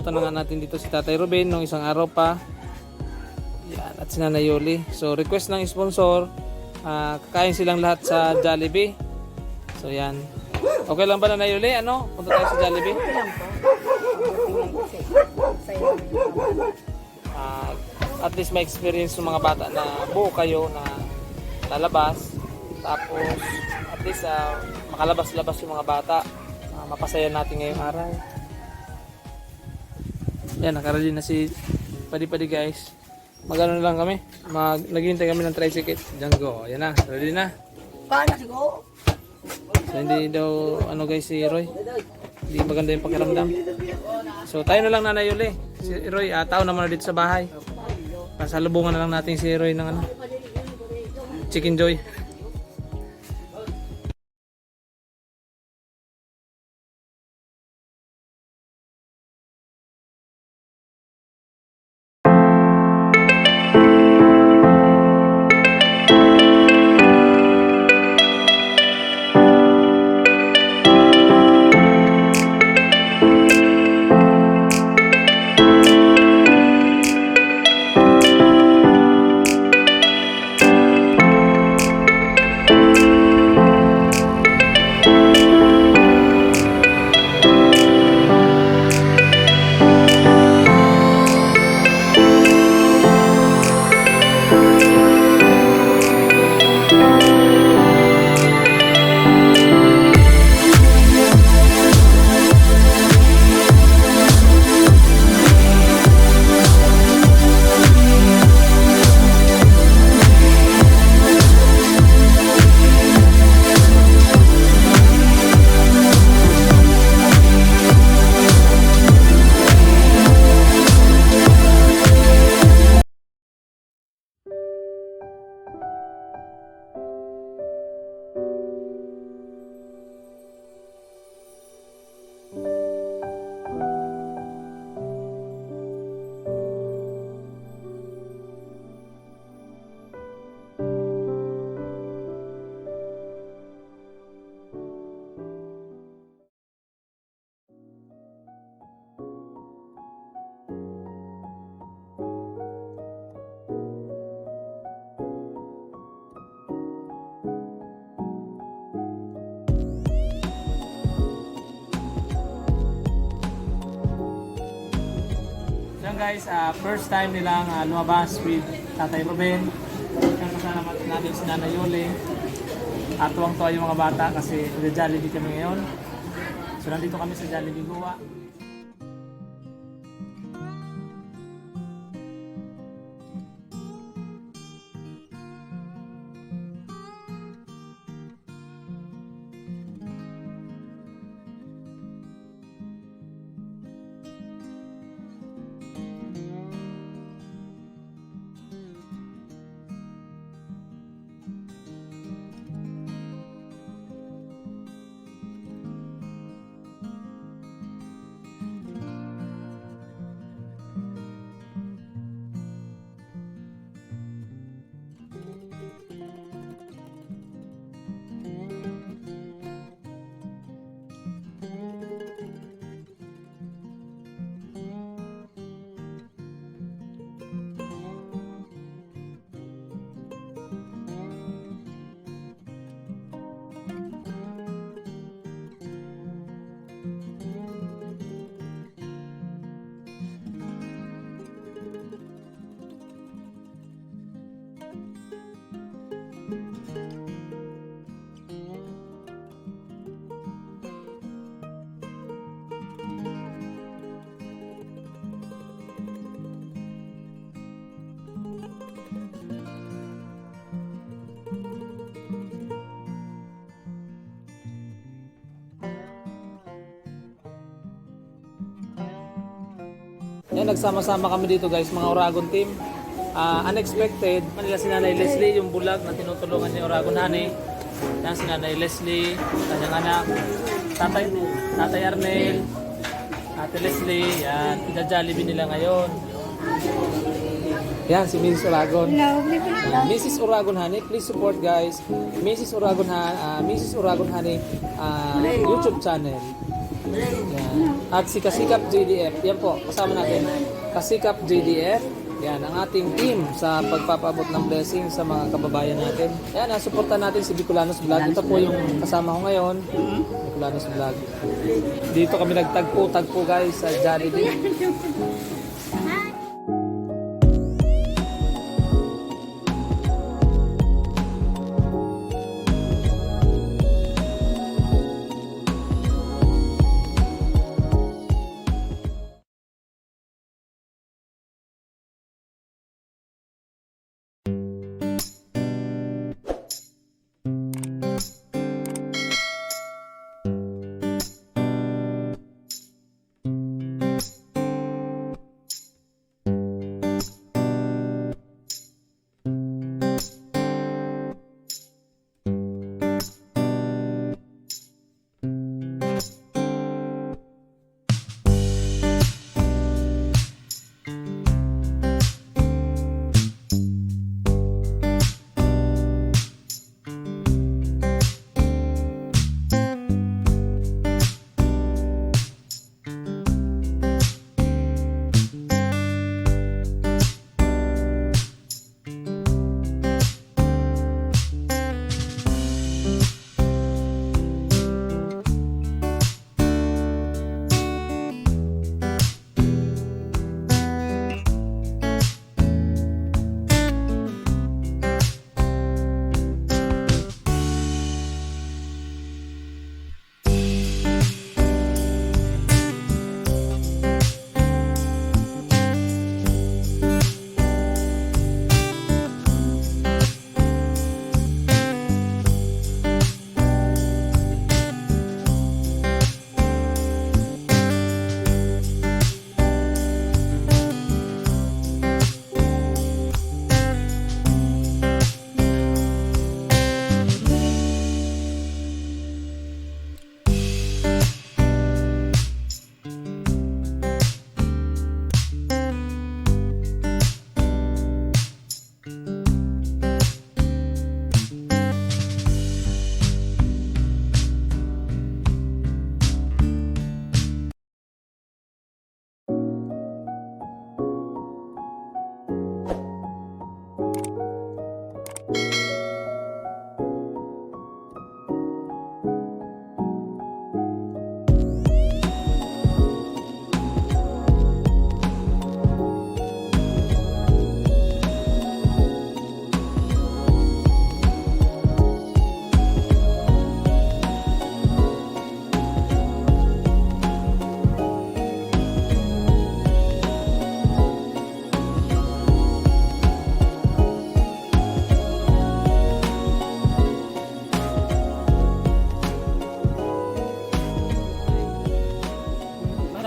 naabutan na nga natin dito si Tatay Ruben nung isang araw pa. Yan, at si Nanay Yoli. So request ng sponsor, kakain silang lahat sa Jollibee. So yan. Okay lang ba Nanay Yoli? Ano? Punta tayo sa Jollibee? Okay lang po. Tingnan kasi. Sa'yo naman yung mga At least may experience ng mga bata na buo kayo na lalabas. Tapos at least makalabas-labas yung mga bata. Mapasaya natin ngayong araw. Yan, nakarali na si Padi-Padi guys. Magano lang kami. Naghihintay kami ng tricycle. Django. Yan na, ready na. Paano siguro? So hindi daw ano guys si Roy. Hindi maganda yung pakiramdam. So tayo na lang Nanay Yoli. Si Roy, tao na muna dito sa bahay. Pasalubungan na lang natin si Roy ng Chicken Joy. Yan guys, first time nilang lumabas with Tatay Ruben. Kasama natin si Nanay Yoli. At tuwang-tuwa yung mga bata kasi nag-Jollibee kami ngayon. So nandito kami sa Jollibee Goa. Yan, nagsama-sama kami dito guys, mga Oragon team. Unexpected, Manila si Nanay Leslie, yung bulag na tinutulungan ni Oragon Honey. Yan si Nanay Leslie, kanyang anak, Tatay Arnel, Ate Leslie, yan, ina-Jollibee nila ngayon. Yan, si Mrs. Oragon. Mrs. Oragon Honey, please support guys. Mrs. Oragon Honey YouTube channel. Yan. At si Kasikap JDF, yan po, kasama natin. Kasikap JDF, yan, ang ating team sa pagpapabot ng blessing sa mga kababayan natin. Yan, suportahan natin si Bicolanos Vlog. Ito po yung kasama ko ngayon, Bicolanos Vlog. Dito kami nagtagpo-tagpo guys sa Jollibee.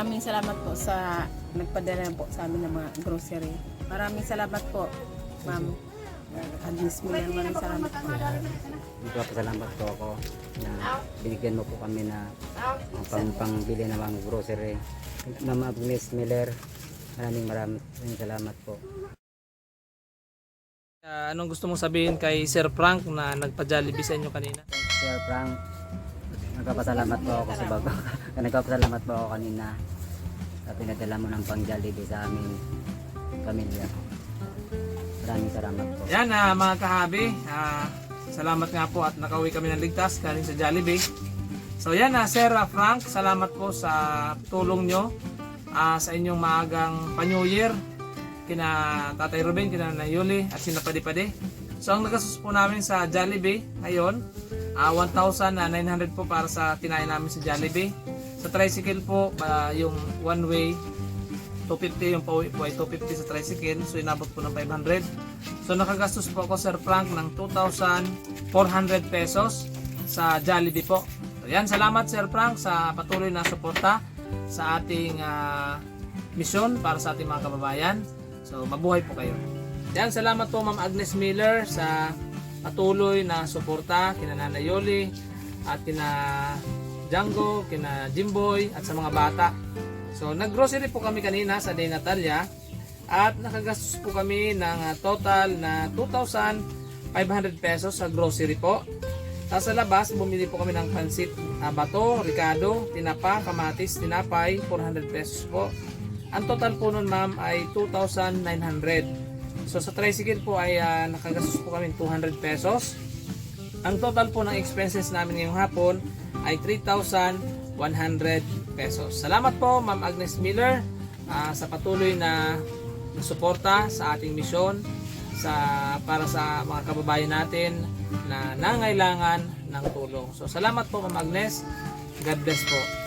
Maraming salamat po sa nagpadala po sa amin ng mga grocery. Maraming salamat po, Ma'am Agnes Miller. Maraming salamat po. Nagpapasalamat po ako na binigyan mo po kami na pangbili ng mga grocery. Ma'am Agnes Miller, maraming salamat po. Anong gusto mong sabihin kay Sir Frank na nagpa-Jollibee sa inyo kanina? Sir Frank, nagpapasalamat po ako sa bago. Nagpapasalamat po ako kanina sa pinadala mo ng pang-Jollibee sa aming pamilya. Maraming salamat po. Yan mga kahabi, salamat nga po at nakauwi kami ng ligtas galing sa Jollibee. So yan Sir Frank, salamat po sa tulong nyo sa inyong maagang pa-New Year kina Tatay Ruben, kina Nanay Yuli at sina Padi-Padi. So ang nagastos po namin sa Jollibee ngayon 1,900 po para sa kinain namin sa Jollibee. Sa tricycle po yung one way 250, yung pauwi po ay 250 sa tricycle, so inabot po ng 500. So nakagastos po ako Sir Frank ng 2,400 pesos sa Jollibee po. So yan, salamat Sir Frank sa patuloy na suporta sa ating misyon para sa ating mga kababayan. So mabuhay po kayo. Yan, salamat po Ma'am Agnes Miller sa patuloy na suporta kina Nanay Yoli at kina Django, kina Jimboy at sa mga bata. So naggrocery po kami kanina sa Day Natalia at nakagastos po kami ng total na 2,500 pesos sa grocery po. Tapos sa labas, bumili po kami ng pansit, bato, ricado, tinapa, kamatis, tinapay, 400 pesos po. Ang total po nun ma'am ay 2,900. So sa tricycle po ay nakagastos po kami 200 pesos. Ang total po ng expenses namin ngayong hapon ay 3,100 pesos. Salamat po Ma'am Agnes Miller sa patuloy na suporta sa ating misyon para sa mga kababayan natin na nangailangan ng tulong. So salamat po Ma'am Agnes. God bless po.